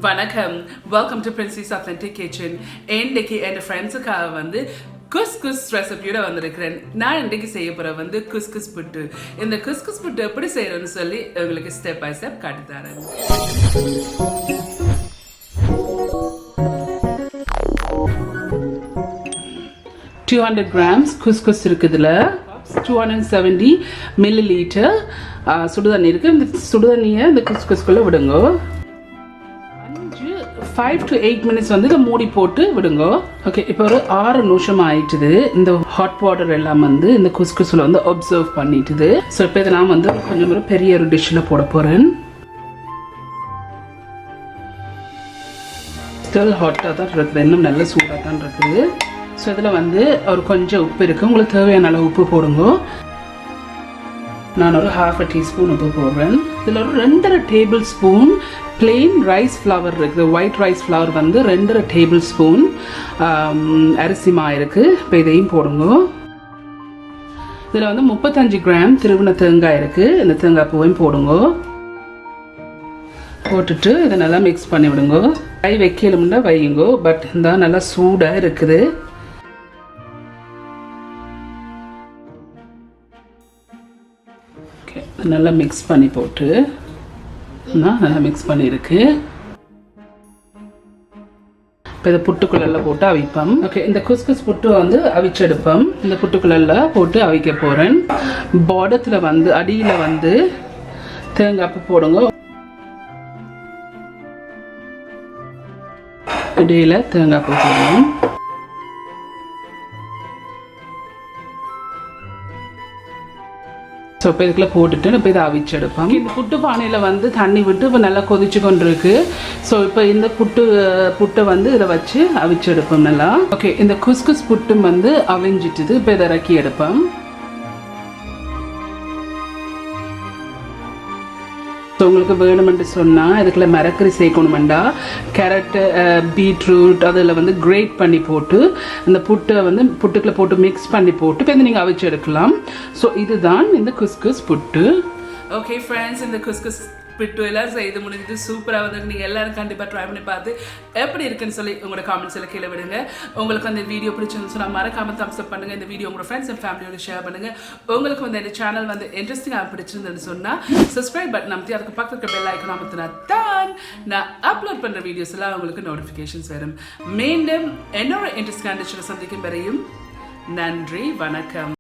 வணக்கம். Welcome to Princy's Authentic Kitchen. இன்னைக்கு என் ஃப்ரெண்ட்ஸுக்காக வந்து couscous ரெசிபியோட வந்திருக்கிறேன். நான் இன்னைக்கு செய்ய போற வந்து couscous puttu. இந்த couscous puttu எப்படி செய்யறதுன்னு சொல்லி உங்களுக்கு ஸ்டெப் பை ஸ்டெப் காட்டி தரேன். 200 grams couscous இருக்குதுல 270 milliliter சுடுதண்ணி இருக்கு. இந்த சுடுதண்ணியை இந்த couscousக்குள்ள விடுங்க. 5 to 8 minutes வந்து இதை மூடி போட்டு விடுங்க. ஓகே, இப்போ ஒரு 6 நிமிஷம் ஆயிட்டுது. இந்த ஹாட் வாட்டர் எல்லாம் வந்து இந்த குஸ்குஸ்ல வந்து அப்சர்வ் பண்ணிட்டுது. ஸோ இப்போ இதை நான் வந்து கொஞ்சம் ஒரு பெரிய ஒரு டிஷ்ஷில் போட போகிறேன். ஸ்டில் ஹாட்டாக தான் இருக்குது, இன்னும் நல்ல சூடாக தான் இருக்குது. ஸோ இதில் வந்து ஒரு கொஞ்சம் உப்பு இருக்குது, உங்களுக்கு தேவையான அளவு உப்பு போடுங்க. நான் ஒரு ½ டீஸ்பூன் உப்பு போடுறேன். இதில் ஒரு 2.5 table spoon plain rice flower இருக்குது. ஒயிட் ரைஸ் ஃப்ளவர் வந்து 2.5 டேபிள் ஸ்பூன் அரிசி மா இருக்குது. இப்போ இதையும் போடுங்க. இதில் வந்து 35 கிராம் திருவின தேங்காய் இருக்குது. இந்த தேங்காய் பூவையும் போடுங்க. போட்டுட்டு இதை நல்லா மிக்ஸ் பண்ணி விடுங்க. கை வைக்கலும்னா வையுங்க, பட் இந்த நல்லா சூடாக இருக்குது. நல்லா மிக்ஸ் பண்ணி போட்டு நல்லா மிக்ஸ் பண்ணியிருக்கு. இப்போ இதை புட்டுக்குள்ளெல்லாம் போட்டு அவிப்போம். ஓகே, இந்த குஸ்கஸ் புட்டு வந்து அவிச்செடுப்போம். இந்த புட்டுக்குள்ளெல்லாம் போட்டு அவிக்க போகிறேன். பாடத்தில் வந்து அடியில் வந்து தேங்காய் பூ போடுங்க. இடையில் தேங்காய் பூ போடணும். ஸோ இப்போ இதுக்குள்ளே போட்டுட்டு இப்போ இதை அவிச்செடுப்போம். இந்த புட்டு பானையில் வந்து தண்ணி விட்டு இப்போ நல்லா கொதிச்சு கொண்டு இருக்கு. ஸோ இப்போ இந்த புட்டை வந்து இதை வச்சு அவிச்செடுப்போம் நல்லா. ஓகே, இந்த குஸ்கஸ் புட்டும் வந்து அவிஞ்சிட்டுது. இப்போ இதை இறக்கி எடுப்போம். ஸோ உங்களுக்கு வேணுமென்று சொன்னால் இதுக்குள்ள மரக்கறி சேர்க்கணுமெண்டா கேரட்டு பீட்ரூட் அதில் வந்து கிரேட் பண்ணி போட்டு இந்த புட்டை வந்து புட்டுக்குள்ளே போட்டு மிக்ஸ் பண்ணி போட்டு இப்போ நீங்கள் அவிச்சு எடுக்கலாம். ஸோ இதுதான் இந்த குஸ்கஸ் புட்டு. ஓகே ஃப்ரெண்ட்ஸ், இந்த குஸ்கஸ் பிட்டு எல்லாம் செய்து முடிஞ்சிட்டு சூப்பராக வந்து நீங்கள் எல்லாரும் கண்டிப்பாக ட்ரை பண்ணி பார்த்து எப்படி இருக்குன்னு சொல்லி உங்களோட காமெண்ட்ஸில் கீழே விடுங்க. உங்களுக்கு அந்த வீடியோ பிடிச்சிருந்து சொன்னால் மறக்காமல் தம்ஸ் அப் பண்ணுங்கள். இந்த வீடியோ உங்களோட ஃப்ரெண்ட்ஸ் அண்ட் ஃபேமிலியோட ஷேர் பண்ணுங்கள். உங்களுக்கு வந்து இந்த சேனல் வந்து இன்ட்ரெஸ்டிங்காக பிடிச்சிருந்ததுன்னு சொன்னால் சப்ஸ்கிரைப் பட்டன் அமைத்தி அதுக்கு பக்கத்துக்கு பெல் ஐக்கன் அமைத்தினா தான் நான் அப்லோட் பண்ணுற வீடியோஸ் எல்லாம் உங்களுக்கு நோட்டிஃபிகேஷன்ஸ் வரும். மீண்டும் என்னோட இன்ட்ரெஸ்டிங்கான டிஷ்ஷில் சந்திக்கும் வரையும் நன்றி, வணக்கம்.